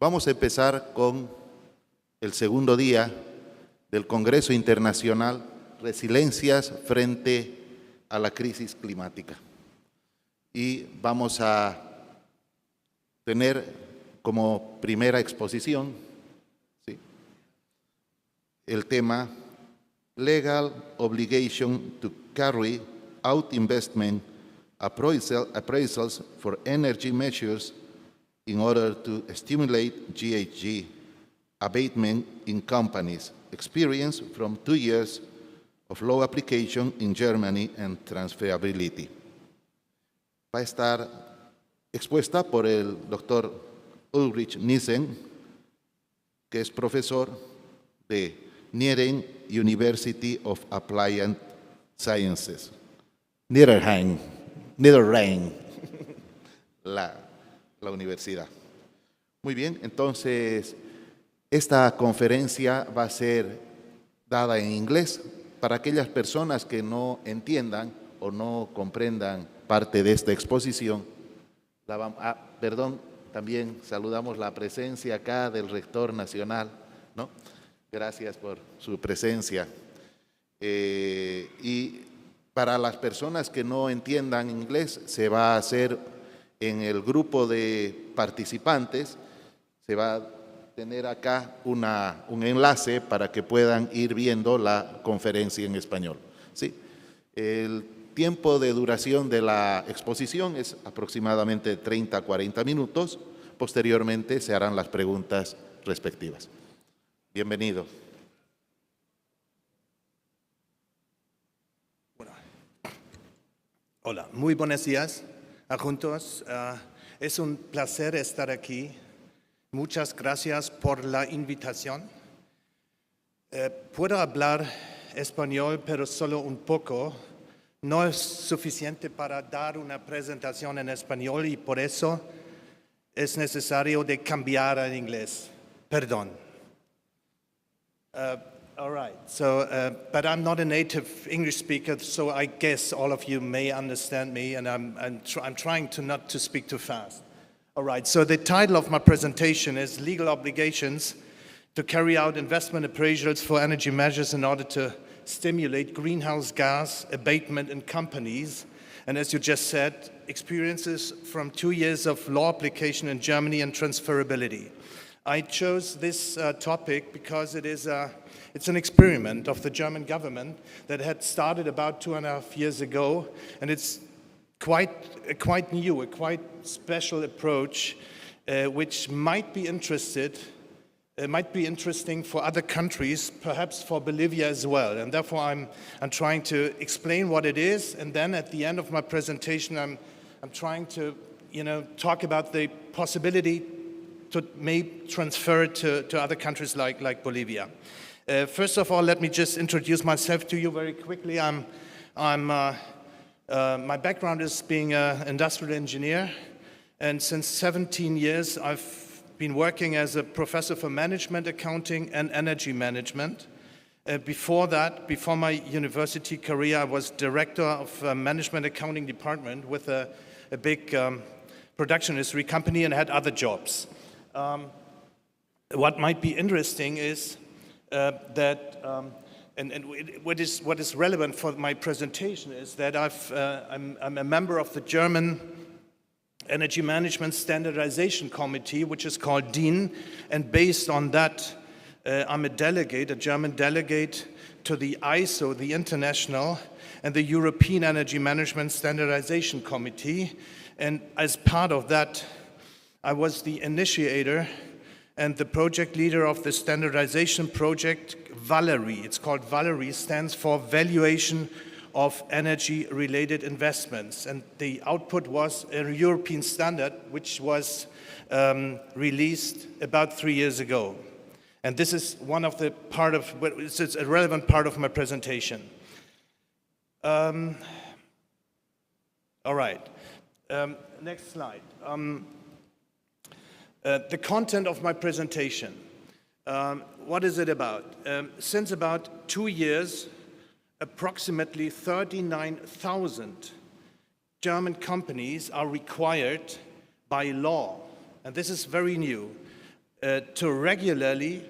Vamos a empezar con el segundo día del Congreso Internacional Resiliencias frente a la crisis climática. Y vamos a tener como primera exposición, ¿sí?, el tema Legal Obligation to Carry Out Investment Appraisals for Energy Measures in order to stimulate GHG abatement in companies, experience from 2 years of law application in Germany and transferability. Va a estar expuesta por el doctor Ulrich Nissen, que es profesor de Niederrhein University of Applied Sciences. Niederrhein, la universidad. Muy bien, entonces esta conferencia va a ser dada en inglés para aquellas personas que no entiendan o no comprendan parte de esta exposición. También saludamos la presencia acá del rector nacional, ¿no? Gracias por su presencia. Y para las personas que no entiendan inglés, se va a hacer en el grupo de participantes, se va a tener acá un enlace para que puedan ir viendo la conferencia en español, ¿sí? El tiempo de duración de la exposición es aproximadamente 30 a 40 minutos. Posteriormente se harán las preguntas respectivas. Bienvenido. Bueno. Hola, muy buenos días a juntos. Es un placer estar aquí. Muchas gracias por la invitación. Puedo hablar español, pero solo un poco. No es suficiente para dar una presentación en español y por eso es necesario de cambiar al inglés. Perdón. All right, so, but I'm not a native English speaker, so I guess all of you may understand me, and I'm trying not to speak too fast. All right, so the title of my presentation is Legal Obligations to Carry Out Investment Appraisals for Energy Measures in Order to Stimulate Greenhouse Gas Abatement in Companies. And as you just said, experiences from 2 years of law application in Germany and transferability. I chose this topic because it's an experiment of the German government that had started about 2.5 years ago, and it's quite new, a quite special approach, which might be interesting for other countries, perhaps for Bolivia as well. And therefore, I'm trying to explain what it is, and then at the end of my presentation, I'm trying to, talk about the possibility to maybe transfer it to other countries like Bolivia. First of all, let me just introduce myself to you very quickly. My background is being an industrial engineer, and since 17 years, I've been working as a professor for management accounting and energy management. Before that, before my university career, I was director of a management accounting department with a big production industry company and had other jobs. What might be interesting is what is relevant for my presentation is that I'm a member of the German Energy Management Standardization Committee, which is called DIN, and based on that, I'm a German delegate to the ISO, the International, and the European Energy Management Standardization Committee, and as part of that, I was the initiator and the project leader of the standardization project Valerie. It's called Valerie, stands for Valuation of Energy-Related Investments. And the output was a European standard, which was released about 3 years ago. And this is it's a relevant part of my presentation. All right, next slide. The content of my presentation. What is it about? Since about 2 years, approximately 39,000 German companies are required by law, and this is very new, to regularly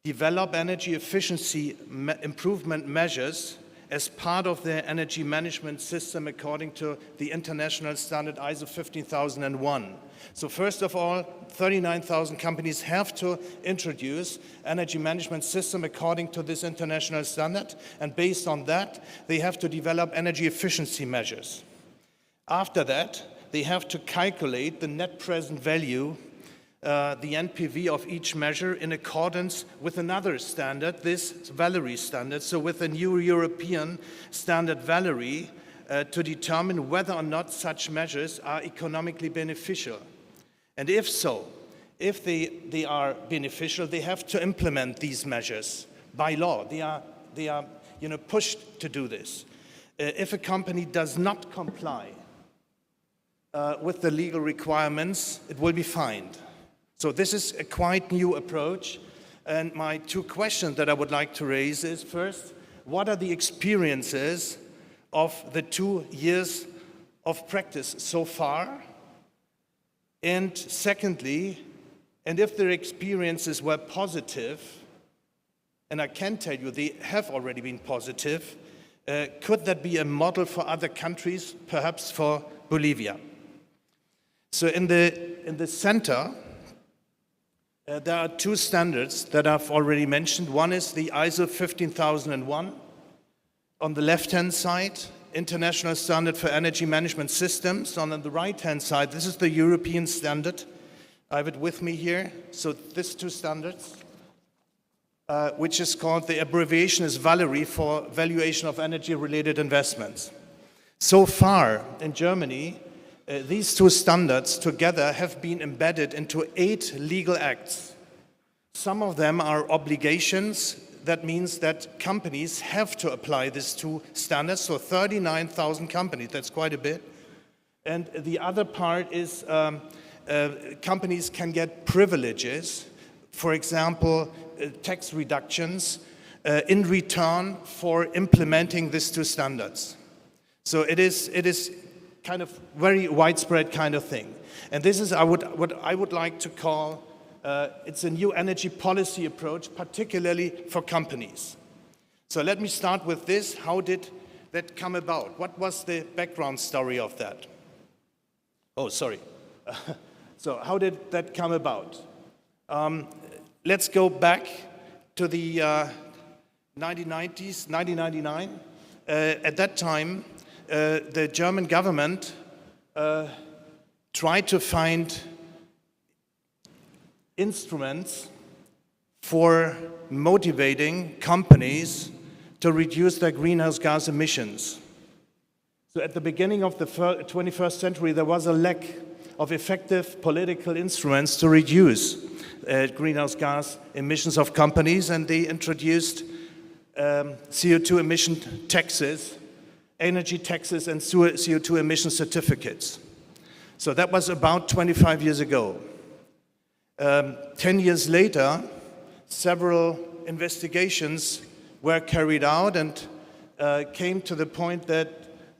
develop energy efficiency improvement measures as part of their energy management system according to the international standard ISO 15001. So first of all, 39,000 companies have to introduce energy management system according to this international standard, and based on that, they have to develop energy efficiency measures. After that, they have to calculate the net present value, the NPV of each measure in accordance with another standard, this Valerie standard, so with a new European standard Valerie, to determine whether or not such measures are economically beneficial. And if so, if they are beneficial, they have to implement these measures by law. They are pushed to do this. If a company does not comply with the legal requirements, it will be fined. So this is a quite new approach. And my two questions that I would like to raise is, first, what are the experiences of the 2 years of practice so far? And secondly, and if their experiences were positive, and I can tell you they have already been positive, could that be a model for other countries, perhaps for Bolivia? So in the center, there are two standards that I've already mentioned. One is the ISO 15001. On the left-hand side, International Standard for Energy Management Systems. And on the right-hand side, this is the European standard. I have it with me here. So these two standards, which is called, the abbreviation is Valerie, for Valuation of Energy-Related Investments. So far, in Germany, these two standards together have been embedded into 8 legal acts. Some of them are obligations. That means that companies have to apply these two standards, so 39,000 companies, that's quite a bit. And the other part is companies can get privileges, for example, tax reductions, in return for implementing these two standards. So it is kind of very widespread kind of thing. And this is what I would like to call it's a new energy policy approach, particularly for companies. So let me start with this. How did that come about? What was the background story of that? Oh, sorry. So how did that come about? Let's go back to the 1990s, 1999. At that time, the German government tried to find instruments for motivating companies to reduce their greenhouse gas emissions. So at the beginning of the 21st century, there was a lack of effective political instruments to reduce greenhouse gas emissions of companies, and they introduced CO2 emission taxes, energy taxes, and CO2 emission certificates. So that was about 25 years ago. 10 years later, several investigations were carried out and came to the point that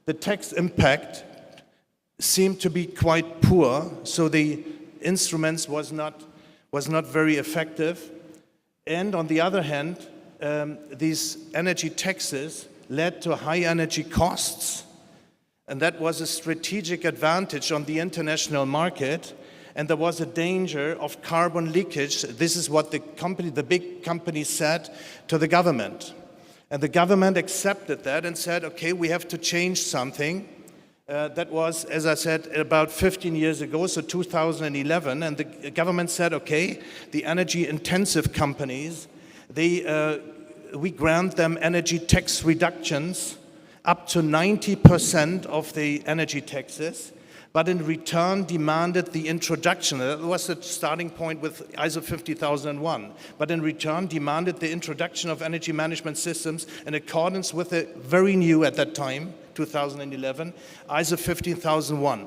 the tax impact seemed to be quite poor, so the instruments was not very effective. And on the other hand, these energy taxes led to high energy costs, and that was a strategic advantage on the international market. And there was a danger of carbon leakage. This is what the big company said to the government. And the government accepted that and said, okay, we have to change something. That was, as I said, about 15 years ago, so 2011. And the government said, okay, the energy-intensive companies, we grant them energy tax reductions up to 90% of the energy taxes, but in return demanded the introduction. That was the starting point with ISO 50001. But in return demanded the introduction of energy management systems in accordance with the very new, at that time, 2011, ISO 15001.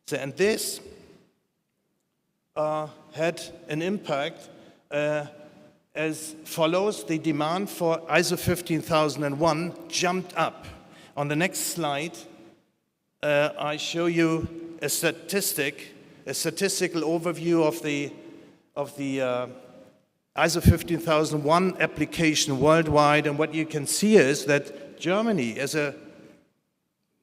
So, and this had an impact as follows. The demand for ISO 15001 jumped up. On the next slide, I show you a statistical overview ISO 15001 application worldwide, and what you can see is that Germany, as a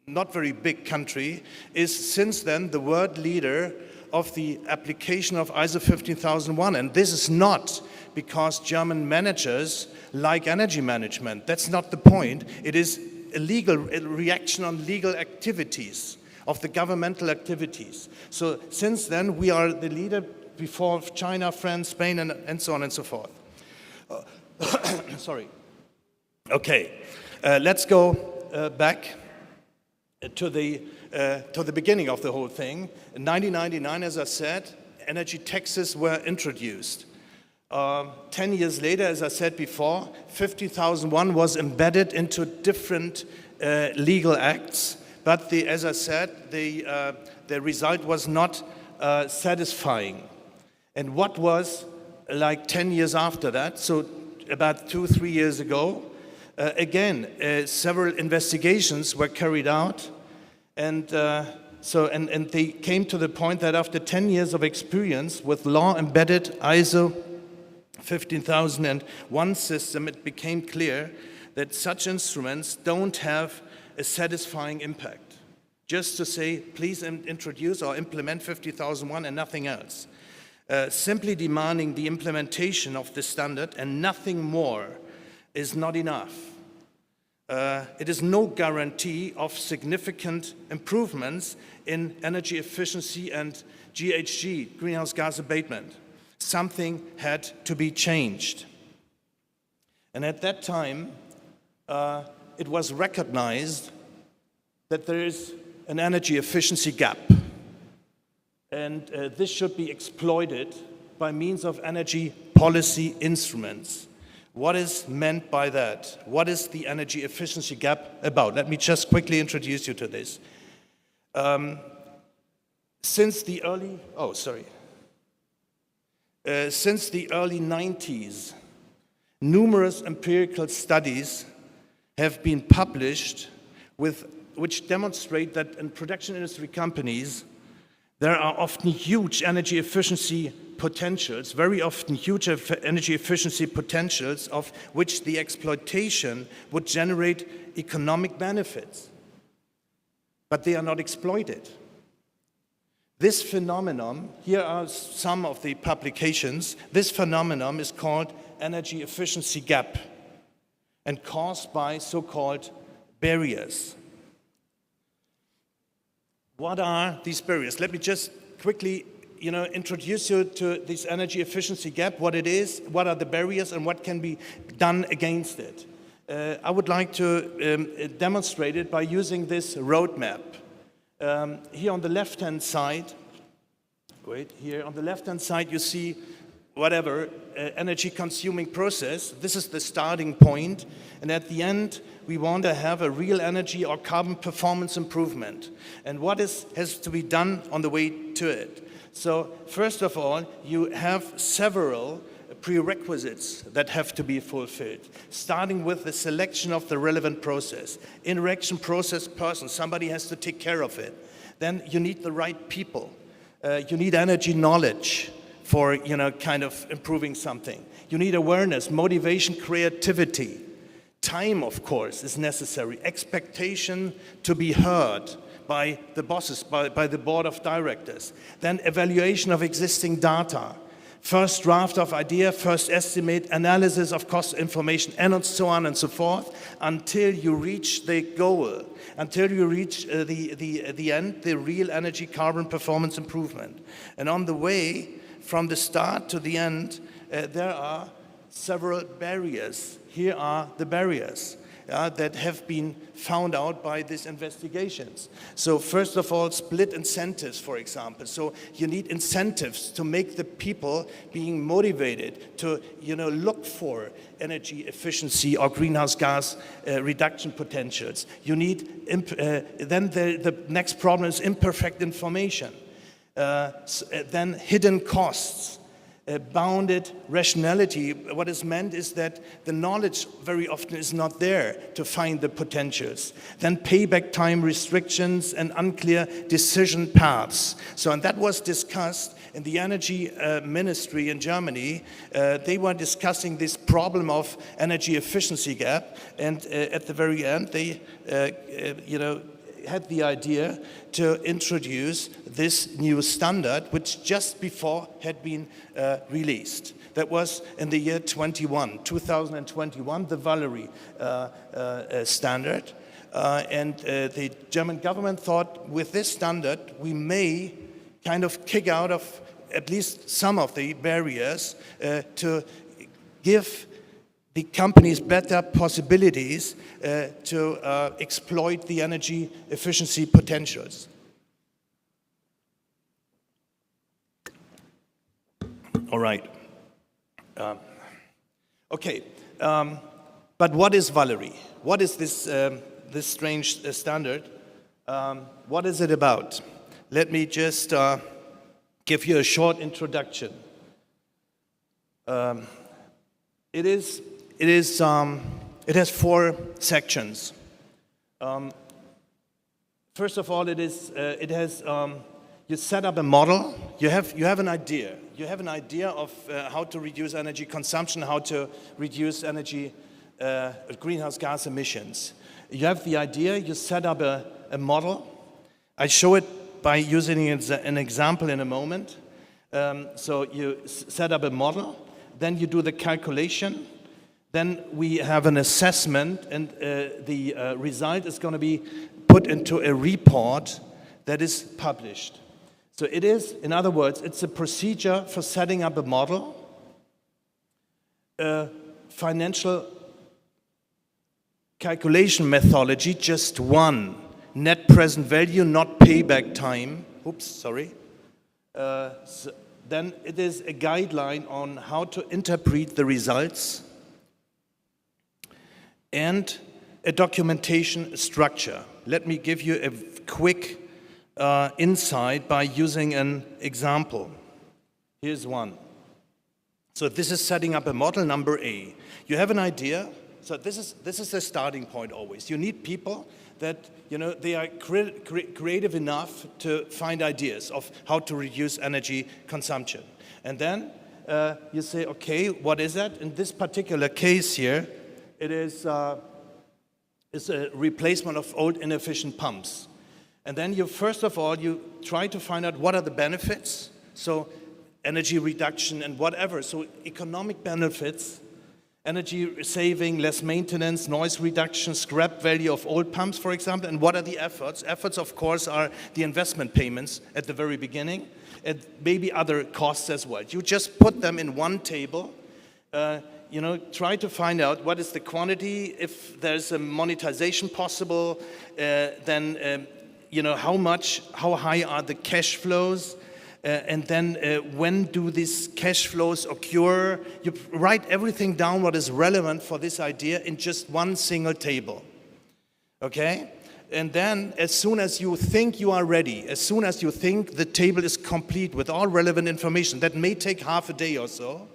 not very big country, is since then the world leader of the application of ISO 15001. And this is not because German managers like energy management. That's not the point. It is a reaction on legal activities, of the governmental activities. So since then, we are the leader before China, France, Spain, and so on and so forth. Sorry. Okay, let's go back to the beginning of the whole thing. In 1999, as I said, energy taxes were introduced. 10 years later, as I said before, 50,001 was embedded into different legal acts, but as I said, the result was not satisfying. And what was like 10 years after that, so about 2-3 years ago, again, several investigations were carried out, and they came to the point that after 10 years of experience with law-embedded ISO 15001 system, it became clear that such instruments don't have a satisfying impact. Just to say, please introduce or implement 50001 and nothing else. Simply demanding the implementation of the standard and nothing more is not enough. It is no guarantee of significant improvements in energy efficiency and GHG, greenhouse gas abatement. Something had to be changed. And at that time, it was recognized that there is an energy efficiency gap. And this should be exploited by means of energy policy instruments. What is meant by that? What is the energy efficiency gap about? Let me just quickly introduce you to this. Since the early 90s, numerous empirical studies have been published which demonstrate that in production industry companies, there are often huge energy efficiency potentials, very often huge energy efficiency potentials of which the exploitation would generate economic benefits, but they are not exploited. This phenomenon, here are some of the publications, this phenomenon is called energy efficiency gap and caused by so-called barriers. What are these barriers? Let me just quickly introduce you to this energy efficiency gap, what it is, what are the barriers, and what can be done against it. I would like to demonstrate it by using this roadmap. Here on the left-hand side, you see energy-consuming process. This is the starting point, and at the end, we want to have a real energy or carbon performance improvement. And what has to be done on the way to it? So, first of all, you have several prerequisites that have to be fulfilled, starting with the selection of the relevant process. Interaction process person, somebody has to take care of it. Then you need the right people. You need energy knowledge for, kind of improving something. You need awareness, motivation, creativity. Time, of course, is necessary. Expectation to be heard by the bosses, by the board of directors. Then evaluation of existing data. First draft of idea, first estimate, analysis of cost information, and so on and so forth, until you reach the goal, until you reach the end, the real energy carbon performance improvement. And on the way, from the start to the end, there are several barriers. Here are the barriers that have been found out by these investigations. So first of all, split incentives, for example. So you need incentives to make the people being motivated to look for energy efficiency or greenhouse gas reduction potentials. You need, then the next problem is imperfect information. Then hidden costs. bounded rationality. What is meant is that the knowledge very often is not there to find the potentials. Then payback time restrictions and unclear decision paths. So, and that was discussed in the energy ministry in Germany. They were discussing this problem of energy efficiency gap, and at the very end, they, had the idea to introduce this new standard, which just before had been released. That was in the year 2021, the Valerie standard. And the German government thought with this standard, we may kind of kick out of at least some of the barriers to give the companies better possibilities to exploit the energy efficiency potentials. All right. Okay. But what is Valerie? What is this this strange standard? What is it about? Let me just give you a short introduction. It has 4 sections. First of all, you set up a model. You have an idea. You have an idea of how to reduce energy consumption, how to reduce energy greenhouse gas emissions. You have the idea. You set up a model. I show it by using an example in a moment. So you set up a model. Then you do the calculation. Then we have an assessment, and the result is going to be put into a report that is published. So it is, in other words, it's a procedure for setting up a model, a financial calculation methodology, just one, net present value, not payback time. Oops, sorry. Then it is a guideline on how to interpret the results, and a documentation structure. Let me give you a quick insight by using an example. Here's one. So this is setting up a model, number A. You have an idea. So this is the starting point always. You need people that, they are creative enough to find ideas of how to reduce energy consumption. And then you say, okay, what is that? In this particular case here, it is a replacement of old inefficient pumps. And then first of all, you try to find out what are the benefits. So energy reduction and whatever. So economic benefits, energy saving, less maintenance, noise reduction, scrap value of old pumps, for example. And what are the efforts? Efforts, of course, are the investment payments at the very beginning, and maybe other costs as well. You just put them in one table. Try to find out what is the quantity, if there's a monetization possible, then, how high are the cash flows, and then when do these cash flows occur. You write everything down what is relevant for this idea in just one single table, okay? And then as soon as you think you are ready, as soon as you think the table is complete with all relevant information, that may take half a day or so,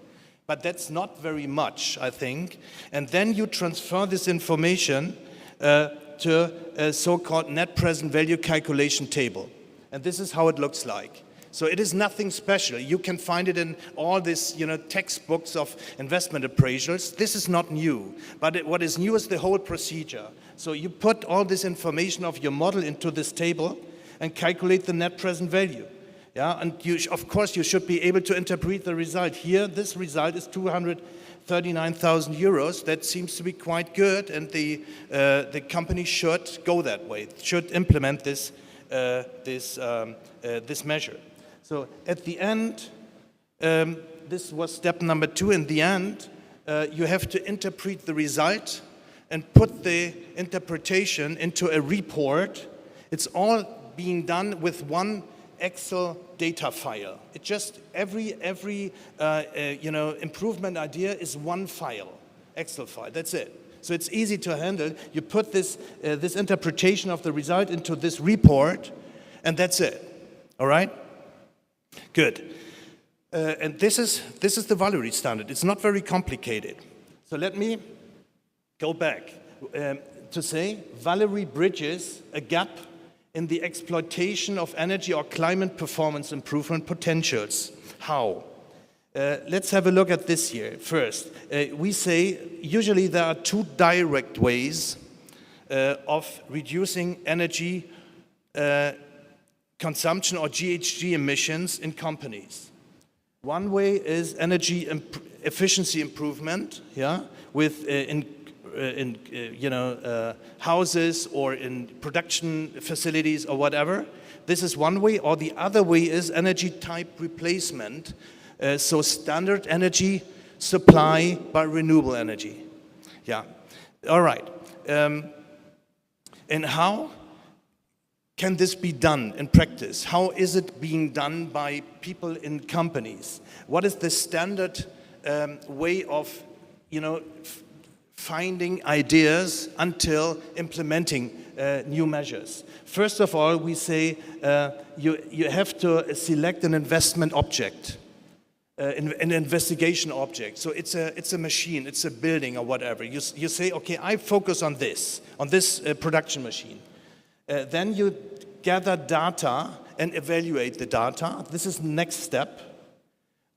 but that's not very much, I think. And then you transfer this information to a so-called net present value calculation table. And this is how it looks like. So it is nothing special. You can find it in all these, textbooks of investment appraisals. This is not new. But what is new is the whole procedure. So you put all this information of your model into this table and calculate the net present value. Yeah, and of course you should be able to interpret the result. Here, this result is 239,000 euros. That seems to be quite good, and the company should go that way. Should implement this measure. So at the end, this was step number 2. In the end, you have to interpret the result and put the interpretation into a report. It's all being done with one Excel data file. It just every improvement idea is one file, Excel file. That's it. So it's easy to handle. You put this interpretation of the result into this report, and that's it. All right? Good. And this is the Valerie standard. It's not very complicated. So let me go back to say Valerie bridges a gap in the exploitation of energy or climate performance improvement potentials. How? Let's have a look at this here first. We say usually there are two direct ways of reducing energy consumption or GHG emissions in companies. One way is energy efficiency improvement, yeah, with in houses or in production facilities or whatever. This is one way, or the other way is energy type replacement. So standard energy supply by renewable energy. Yeah, all right. And how can this be done in practice? How is it being done by people in companies? What is the standard way of, finding ideas until implementing new measures? First of all, we say you have to select an investment object. An investigation object. So it's a machine, it's a building or whatever. You say, okay, I focus on this production machine. Then you gather data and evaluate the data. This is the next step.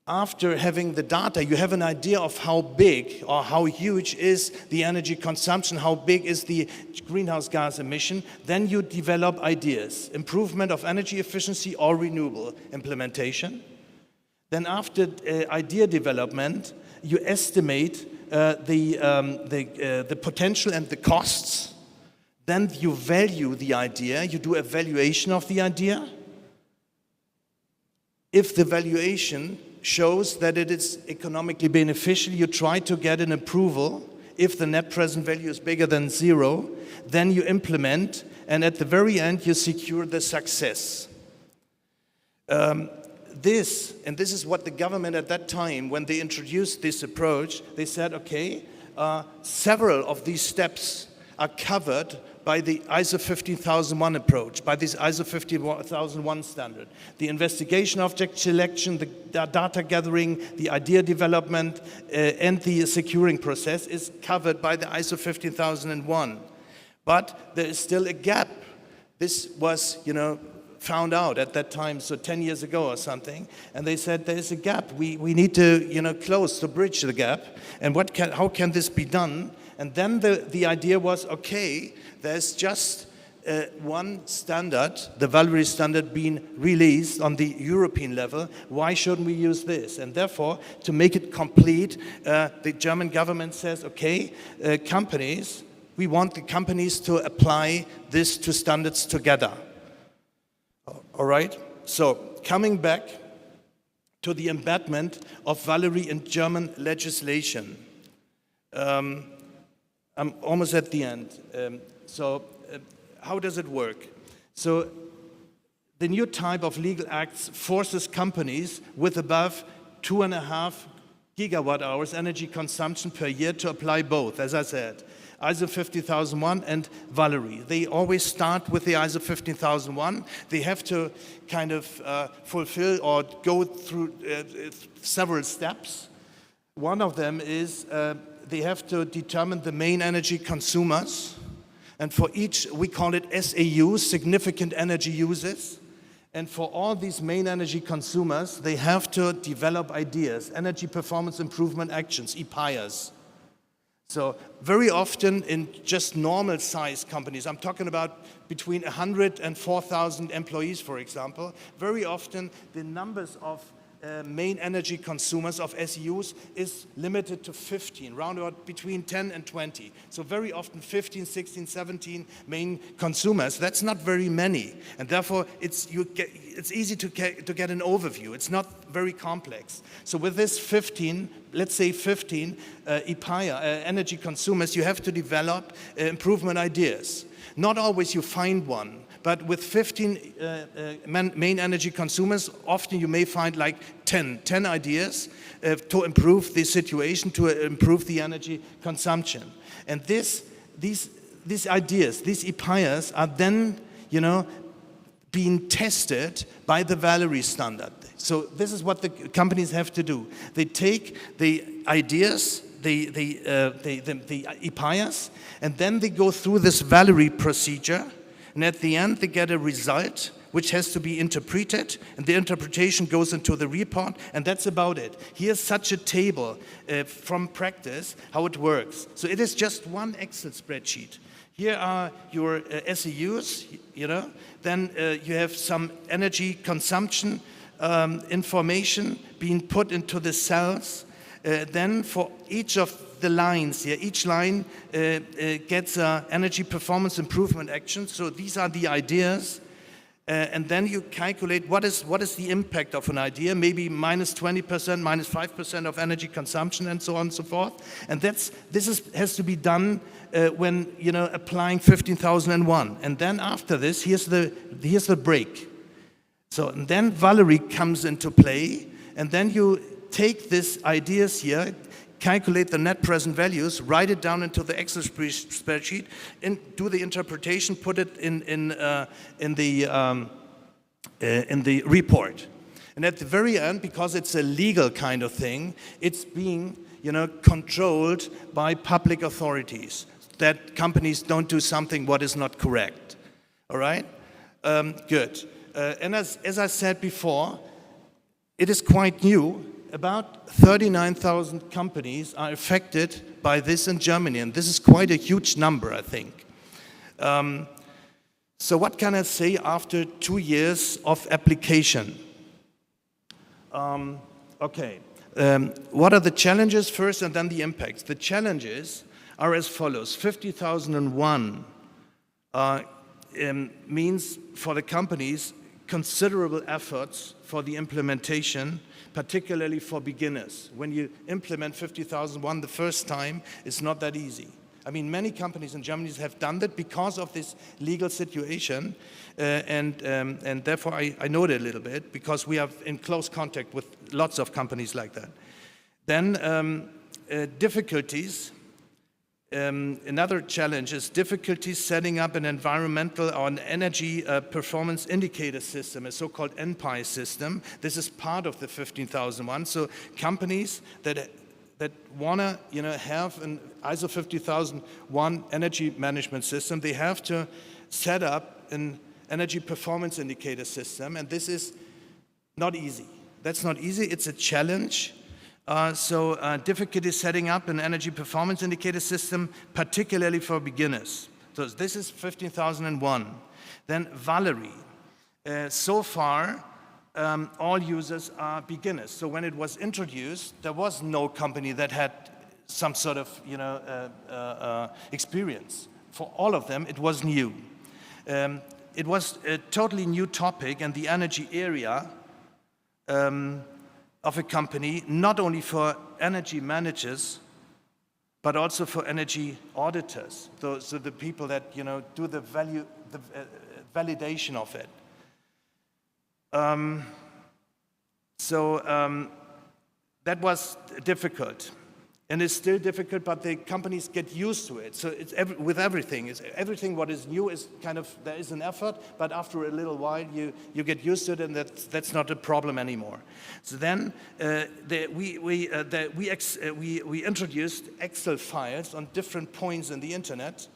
After having the data, you have an idea of how big or how huge is the energy consumption, how big is the greenhouse gas emission. Then you develop ideas, improvement of energy efficiency or renewable implementation. Then after idea development, you estimate the potential and the costs. Then you value the idea, you do evaluation of the idea. If the valuation shows that it is economically beneficial, you try to get an approval. If the net present value is bigger than 0, then you implement, and at the very end you secure the success. This is what the government at that time, when they introduced this approach, they said, okay, several of these steps are covered by the ISO 15001 approach, by this ISO 15001 standard. The investigation object selection, the data gathering, the idea development, and the securing process is covered by the ISO 15001. But there is still a gap. This was, found out at that time, so 10 years ago or something, and they said there is a gap. We need to close, to bridge the gap. And how can this be done? And then the idea was, okay, there's just one standard, the Valerie standard, being released on the European level. Why shouldn't we use this? And therefore, to make it complete, the German government says, okay, companies, we want the companies to apply this to standards together. All right, so coming back to the embedment of Valerie in German legislation. I'm almost at the end. How does it work? So the new type of legal acts forces companies with above 2.5 gigawatt hours energy consumption per year to apply both, as I said. ISO 50001 and Valerie. They always start with the ISO 50001. They have to kind of fulfill or go through several steps. One of them is they have to determine the main energy consumers. And for each, we call it SAU, significant energy uses. And for all these main energy consumers, they have to develop ideas, energy performance improvement actions, EPIAs. So very often in just normal size companies, I'm talking about between 100 and 4,000 employees, for example, very often the numbers of main energy consumers of SUs is limited to 15, round about between 10 and 20. So very often 15, 16, 17 main consumers. That's not very many, and therefore it's easy to get an overview. It's not very complex. So with this 15, let's say 15 EPIA, energy consumers, you have to develop improvement ideas. Not always you find one. But with 15 main energy consumers, often you may find like 10 ideas to improve the situation, to improve the energy consumption. And these ideas, these EPIAs are then, being tested by the Valerie standard. So this is what the companies have to do. They take the ideas, the IPIAs, and then they go through this Valerie procedure, and at the end they get a result which has to be interpreted, and the interpretation goes into the report, and that's about it. Here's such a table from practice, how it works. So it is just one Excel spreadsheet. Here are your SEUs, then you have some energy consumption information being put into the cells. Then for each of the lines here, each line gets an energy performance improvement action. So these are the ideas. And then you calculate what is the impact of an idea, maybe minus 20%, minus 5% of energy consumption, and so on and so forth. And this has to be done when applying 15,001. And then after this, here's the break. So and then Valerie comes into play, and then you take these ideas here, calculate the net present values, write it down into the Excel spreadsheet, and do the interpretation, put it in the report. And at the very end, because it's a legal kind of thing, it's being controlled by public authorities, that companies don't do something what is not correct. All right? Good. And as I said before, it is quite new. About 39,000 companies are affected by this in Germany, and this is quite a huge number, I think. So what can I say after 2 years of application? Okay. What are the challenges first, and then the impacts? The challenges are as follows. 50,001 means for the companies considerable efforts for the implementation, particularly for beginners. When you implement 50,001 the first time, it's not that easy. I mean, many companies in Germany have done that because of this legal situation, and therefore I know it a little bit, because we are in close contact with lots of companies like that. Then difficulties. Another challenge is difficulties setting up an environmental or an energy performance indicator system, a so-called NPI system. This is part of the 15,001. So companies that want to have an ISO 50001 energy management system, they have to set up an energy performance indicator system, and this is not easy. That's not easy. It's a challenge. Difficulty setting up an energy performance indicator system, particularly for beginners. So this is 15,001. Then Valerie. So far, all users are beginners. So when it was introduced, there was no company that had some sort of experience. For all of them, it was new. It was a totally new topic in the energy area. Of a company, not only for energy managers, but also for energy auditors. So the people that do the validation of it. That was difficult, and it's still difficult. But the companies get used to it. So it's with everything. Everything what is new is kind of, there is an effort, but after a little while you get used to it, and that's not a problem anymore. So then we introduced Excel files on different points in the internet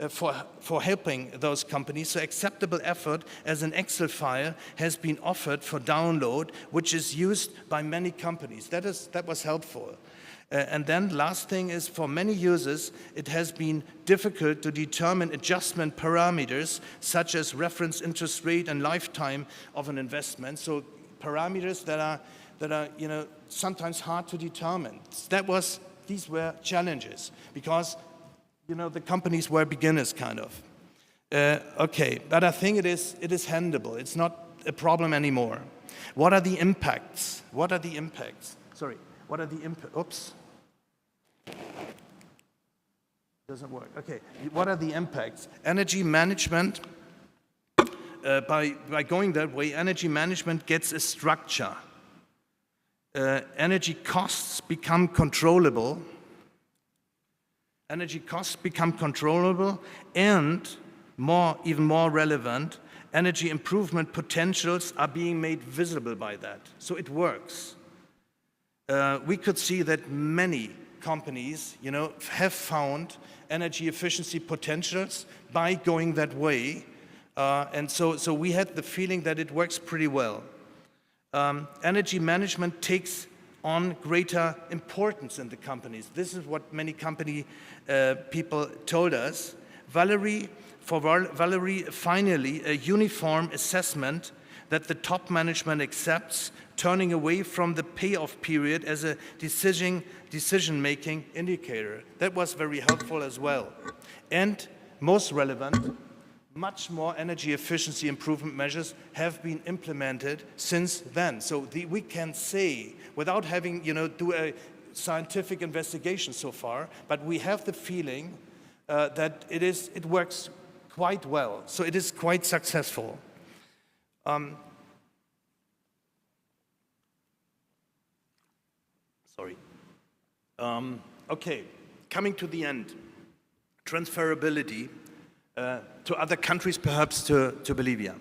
for helping those companies. So acceptable effort as an Excel file has been offered for download, which is used by many companies. That was helpful. And then last thing is, for many users, it has been difficult to determine adjustment parameters such as reference interest rate and lifetime of an investment. So parameters that are sometimes hard to determine. These were challenges because the companies were beginners kind of. Okay, but I think it is handleable. It's not a problem anymore. What are the impacts? What are the impacts? Sorry. What are the impacts? Oops. Doesn't work. Okay. What are the impacts? Energy management, by going that way, energy management gets a structure. Energy costs become controllable. Energy costs become controllable, and even more relevant, energy improvement potentials are being made visible by that. So it works. We could see that many companies, have found energy efficiency potentials by going that way. And so we had the feeling that it works pretty well. Energy management takes on greater importance in the companies. This is what many company people told us. Valerie, finally, a uniform assessment that the top management accepts, turning away from the payoff period as a decision-making indicator. That was very helpful as well. And most relevant, much more energy efficiency improvement measures have been implemented since then. So we can say, without having, do a scientific investigation so far, but we have the feeling that it works quite well. So it is quite successful. Okay, coming to the end. Transferability to other countries, perhaps to Bolivia.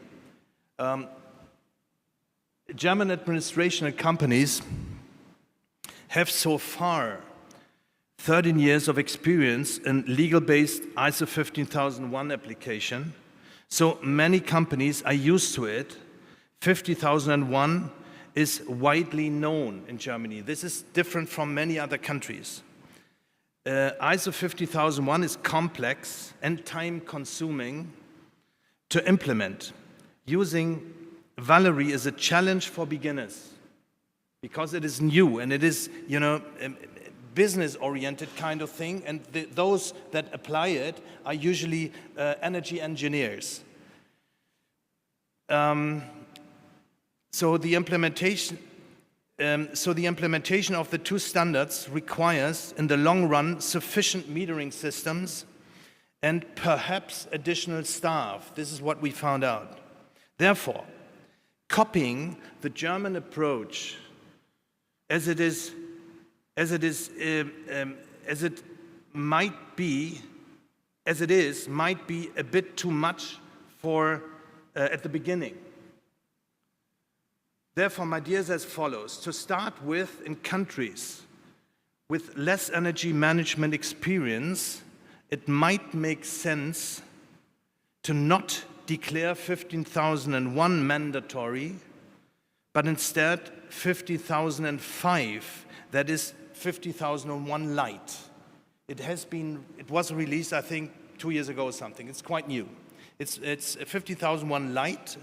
German administration and companies have so far 13 years of experience in legal-based ISO 15001 application. So many companies are used to it. 50001 is widely known in Germany. This is different from many other countries. ISO 50001 is complex and time-consuming to implement. Using Valerie is a challenge for beginners because it is new and it is, business-oriented kind of thing, and those that apply it are usually energy engineers. So the implementation of the two standards requires, in the long run, sufficient metering systems and perhaps additional staff. This is what we found out. Therefore, copying the German approach as it might be a bit too much for at the beginning. Therefore, my dear, is as follows. To start with, in countries with less energy management experience, it might make sense to not declare 15001 mandatory, but instead 50005, that is 50001 light. It was released, I think, 2 years ago or something. It's quite new. It's 50001 light.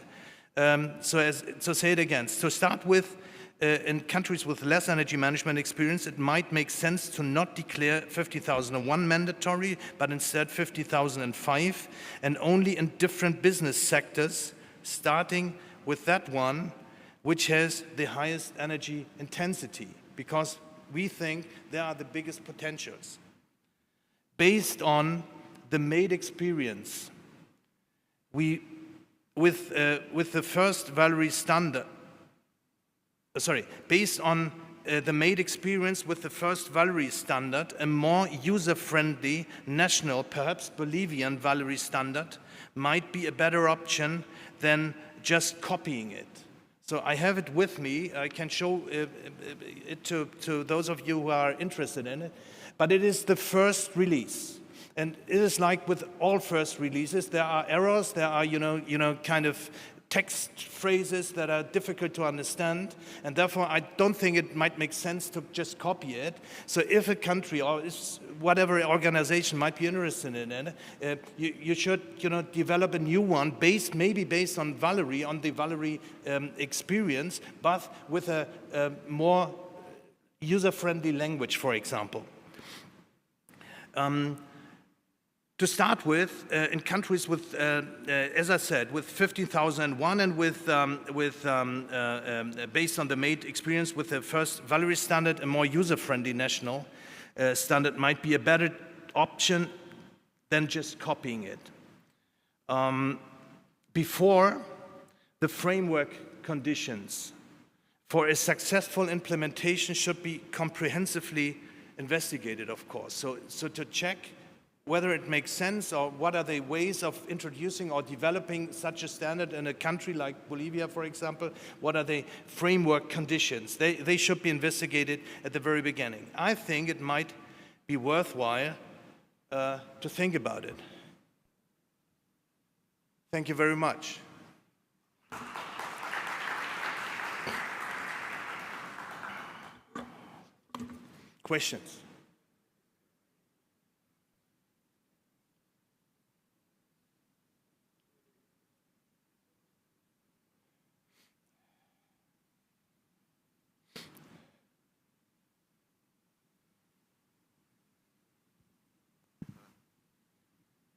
So say it again. To start with, in countries with less energy management experience, it might make sense to not declare 50001 mandatory, but instead 50005, and only in different business sectors, starting with that one which has the highest energy intensity, because we think they are the biggest potentials. Based on the made experience, with the first Valerie standard, based on the made experience with the first Valerie standard, a more user-friendly national, perhaps Bolivian Valerie standard might be a better option than just copying it. So I have it with me. I can show it to those of you who are interested in it. But it is the first release. And it is like with all first releases, there are errors, there are, kind of text phrases that are difficult to understand, and therefore I don't think it might make sense to just copy it. So if a country or whatever organization might be interested in it, you should, develop a new one maybe based on the Valerie experience, but with a more user-friendly language, for example. To start with, in countries with, as I said, with 50001 and based on the made experience with the first Valerie standard, a more user-friendly national standard might be a better option than just copying it. Before, the framework conditions for a successful implementation should be comprehensively investigated, of course. So to check whether it makes sense or what are the ways of introducing or developing such a standard in a country like Bolivia, for example. What are the framework conditions? They should be investigated at the very beginning. I think it might be worthwhile to think about it. Thank you very much. Questions?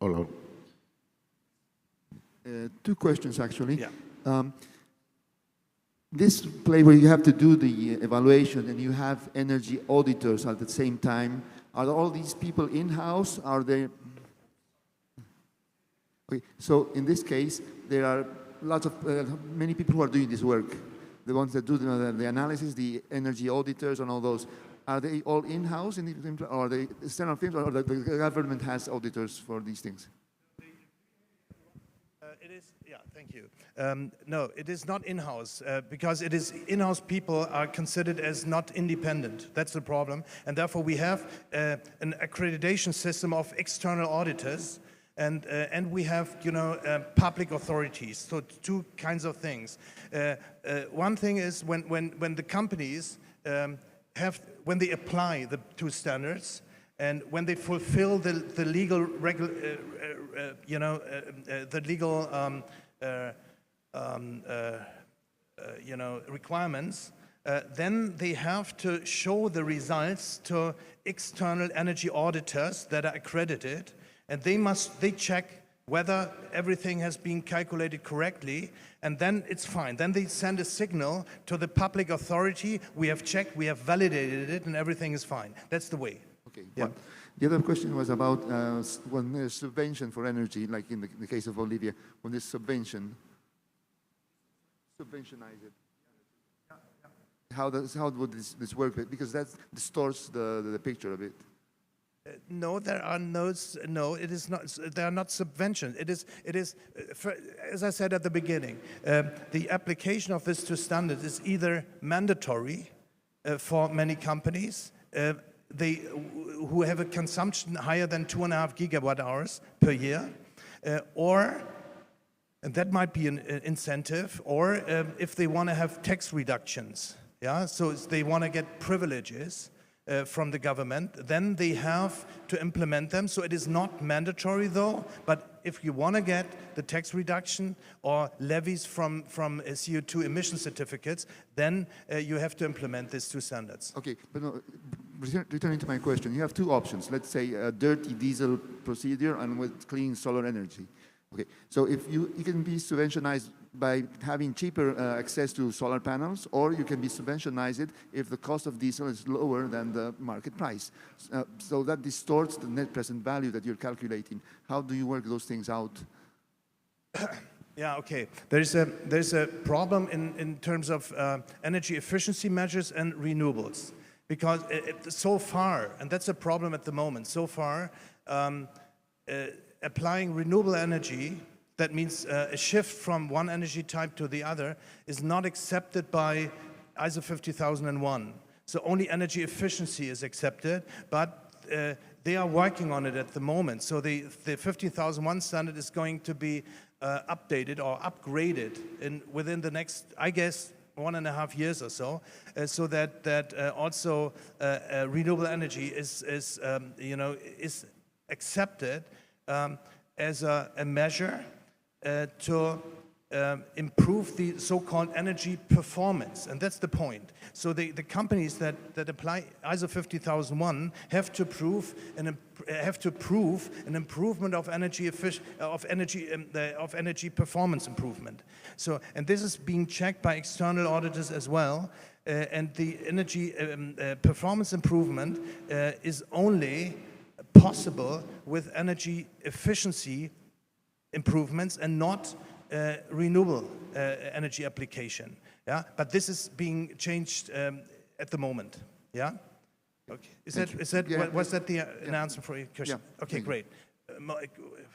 Hola. Two questions, actually. Yeah. This play where you have to do the evaluation and you have energy auditors at the same time, are all these people in-house? Are they? Okay, so in this case, there are lots of, many people who are doing this work. The ones that do the analysis, the energy auditors and all those. Are they all in-house, or are they external firms, or the government has auditors for these things? It is, yeah, thank you. No, it is not in-house, because it is in-house people are considered as not independent. That's the problem. And therefore we have an accreditation system of external auditors, and we have, public authorities. So two kinds of things. One thing is when the companies when they apply the two standards, and when they fulfill the legal requirements, then they have to show the results to external energy auditors that are accredited, and they check whether everything has been calculated correctly, and then it's fine. Then they send a signal to the public authority, we have checked, we have validated it, and everything is fine. That's the way. Okay. Yeah. The other question was about when there's subvention for energy, like in the case of Bolivia, when there's subventionize it. How would this work? Because that distorts the picture a bit. No, there are no. It is not. They are not subventions. It is. As I said at the beginning, the application of these two standards is either mandatory for many companies, who have a consumption higher than 2.5 gigawatt hours per year, or, and that might be an incentive, or if they want to have tax reductions. Yeah, so they want to get privileges from the government, then they have to implement them. So it is not mandatory though, but if you want to get the tax reduction or levies from CO2 emission certificates, then you have to implement these two standards. Okay, but no, returning to my question, you have two options. Let's say a dirty diesel procedure and with clean solar energy. Okay, so if you can be subventionized by having cheaper access to solar panels, or you can be subventionized if the cost of diesel is lower than the market price. So that distorts the net present value that you're calculating. How do you work those things out? Yeah, okay. There's a problem in terms of energy efficiency measures and renewables. Because so far, and that's a problem at the moment, so far, applying renewable energy, that means a shift from one energy type to the other, is not accepted by ISO 50001. So only energy efficiency is accepted, but they are working on it at the moment. So the 50001 standard is going to be updated or upgraded within the next, I guess, 1.5 years or so, so that also renewable energy is accepted as a measure to improve the so-called energy performance, and that's the point. So the companies that apply ISO 50001 have to prove an improvement of energy performance improvement. So, and this is being checked by external auditors as well. And the energy performance improvement is only possible with energy efficiency improvements and not renewable energy application. Yeah, but this is being changed at the moment. Yeah. Okay. Yeah, Was that an answer for your question? Yeah. Okay, Thank you. great.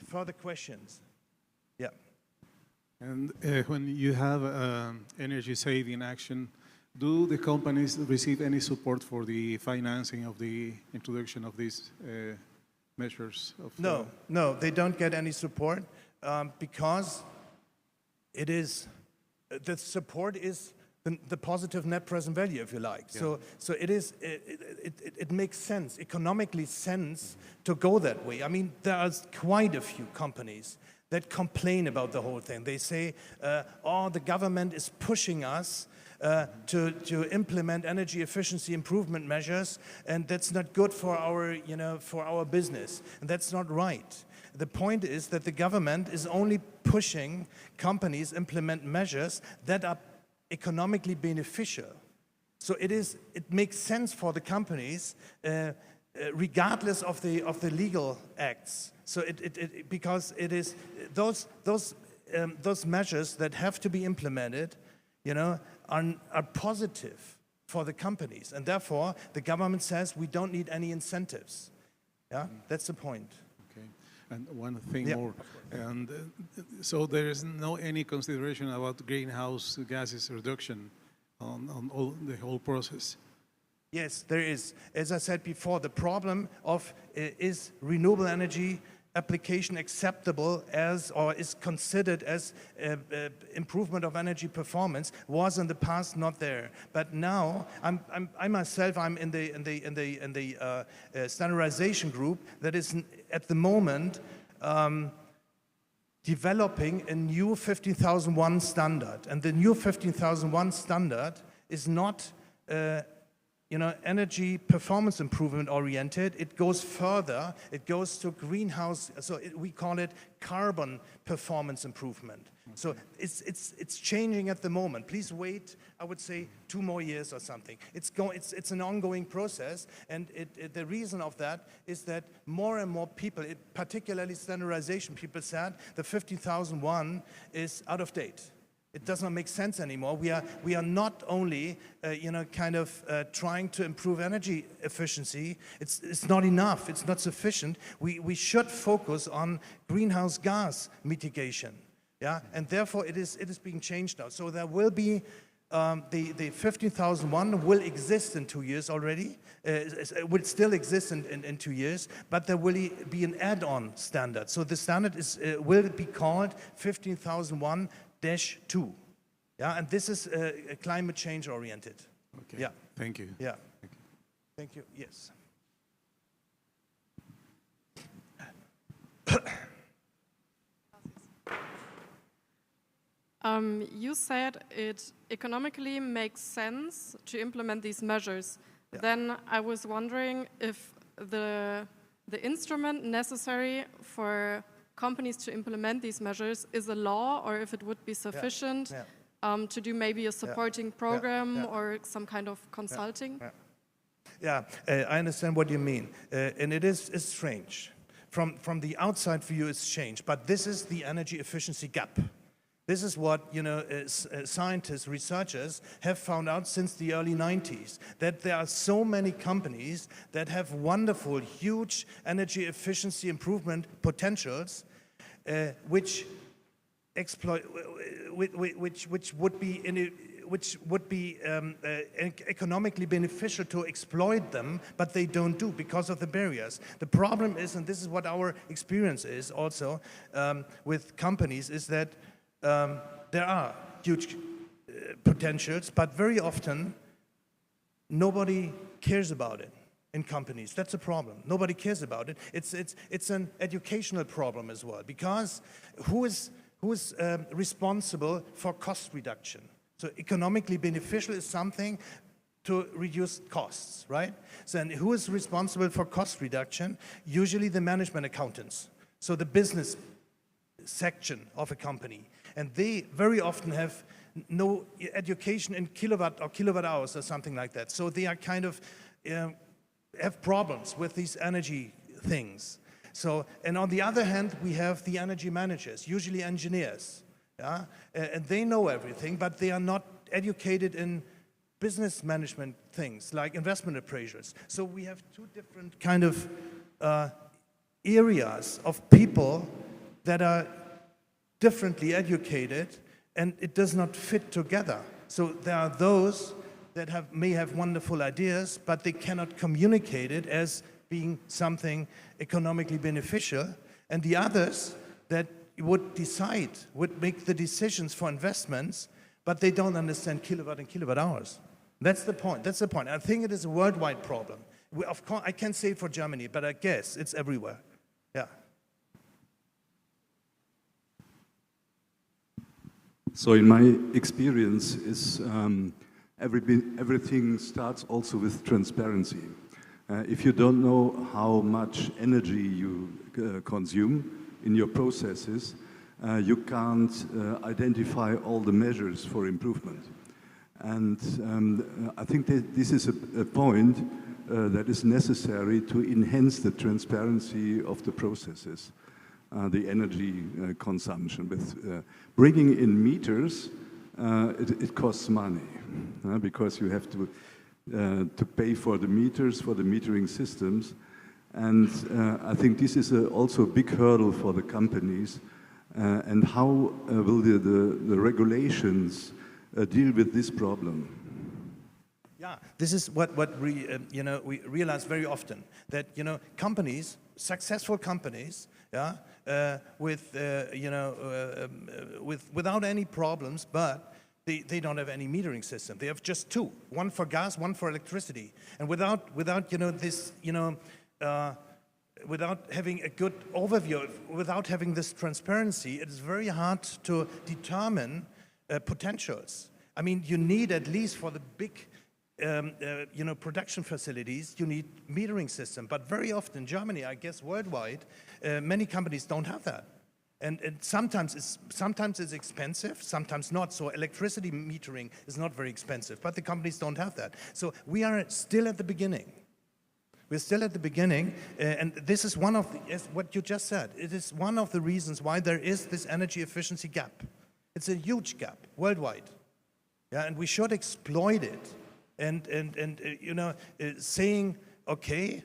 Further questions? Yeah. And when you have energy saving action, do the companies receive any support for the financing of the introduction of these measures? No, they don't get any support because it is, the support is the positive net present value, if you like. Yeah. So it makes sense, economically sense, to go that way. I mean, there are quite a few companies that complain about the whole thing. They say, oh, the government is pushing us to implement energy efficiency improvement measures, and that's not good for our business. And that's not right. The point is that the government is only pushing companies implement measures that are economically beneficial. So it makes sense for the companies, regardless of the legal acts. So because it is those measures that have to be implemented, are positive for the companies, and therefore the government says we don't need any incentives. Yeah, that's the point. Okay, and one thing more, and so there is no any consideration about greenhouse gases reduction on all the whole process. Yes, there is. As I said before, the problem of is renewable energy application acceptable as, or is considered as improvement of energy performance, was in the past not there. But now, I myself, I'm in the standardization group that is at the moment developing a new 15001 standard, and the new 15001 standard is not energy performance improvement oriented. It goes further. It goes to greenhouse, so we call it carbon performance improvement. Okay. So it's changing at the moment. Please wait, I would say 2 more years or something. It's an ongoing process, and the reason of that is that more and more people, particularly standardization people, said the 15001 is out of date. It does not make sense anymore. We are not only, trying to improve energy efficiency. It's not enough. It's not sufficient. We should focus on greenhouse gas mitigation. Yeah, and therefore it is being changed now. So there will be the 15001 will exist in 2 years already. It will still exist in 2 years, but there will be an add-on standard. So the standard will be called 15001-2. Yeah, and this is climate change oriented. Okay. Yeah. Thank you. Yeah. Thank you. Yes. You said it economically makes sense to implement these measures. Yeah. Then I was wondering if the instrument necessary for companies to implement these measures is a law, or if it would be sufficient to do maybe a supporting program or some kind of consulting. Yeah, I understand what you mean, and it's strange. From the outside view, it's strange, but this is the energy efficiency gap. This is what scientists, researchers have found out since the early 90s, that there are so many companies that have wonderful, huge energy efficiency improvement potentials, which would be economically beneficial to exploit them, but they don't do because of the barriers. The problem is, and this is what our experience is also with companies, is that there are huge potentials, but very often nobody cares about it in companies. That's a problem. Nobody cares about it. It's an educational problem as well, because who is responsible for cost reduction? So economically beneficial is something to reduce costs, right? So and who is responsible for cost reduction? Usually the management accountants. So the business section of a company. And they very often have no education in kilowatt or kilowatt hours or something like that. So they are kind of have problems with these energy things. So, and on the other hand, we have the energy managers, usually engineers, yeah? And they know everything, but they are not educated in business management things like investment appraisers. So we have two different kind of areas of people that are differently educated, and it does not fit together. So there are those that may have wonderful ideas, but they cannot communicate it as being something economically beneficial, and the others that would make the decisions for investments, but they don't understand kilowatt and kilowatt hours. That's the point. That's the point. I think it is a worldwide problem. Of course, I can't say it for Germany, but I guess it's everywhere. Yeah. So in my experience is everything starts also with transparency. If you don't know how much energy you consume in your processes, you can't identify all the measures for improvement. And I think that this is a point that is necessary to enhance the transparency of the processes, the energy consumption. With bringing in meters, it costs money because you have to pay for the meters, for the metering systems. And I think this is also a big hurdle for the companies. And how will the regulations deal with this problem? Yeah, this is what we realize very often, that companies, successful companies, without any problems, but they don't have any metering system. They have just two: one for gas, one for electricity. And without having a good overview, without having this transparency, it is very hard to determine potentials. I mean, you need, at least for the big production facilities, you need metering system. But very often in Germany, I guess worldwide, many companies don't have that. And sometimes it's expensive, sometimes not. So electricity metering is not very expensive, but the companies don't have that. So we are still at the beginning. We're still at the beginning, and this is one of what you just said. It is one of the reasons why there is this energy efficiency gap. It's a huge gap worldwide, and we should exploit it. And saying, okay,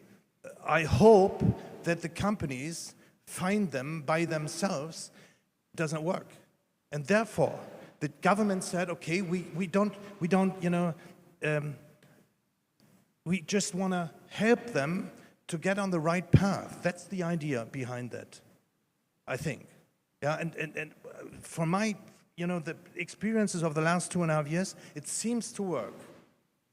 I hope that the companies find them by themselves doesn't work, and therefore the government said, okay, we just want to help them to get on the right path. That's the idea behind that, I think. Yeah, and for my, the experiences of the last 2.5 years, it seems to work.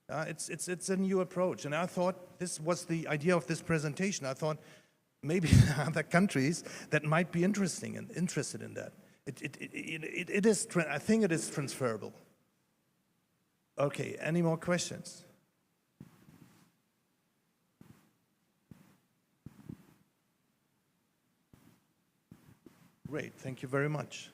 It's a new approach, and I thought this was the idea of this presentation. I thought maybe other countries that might be interested in that. It is. I think it is transferable. Okay. Any more questions? Great. Thank you very much.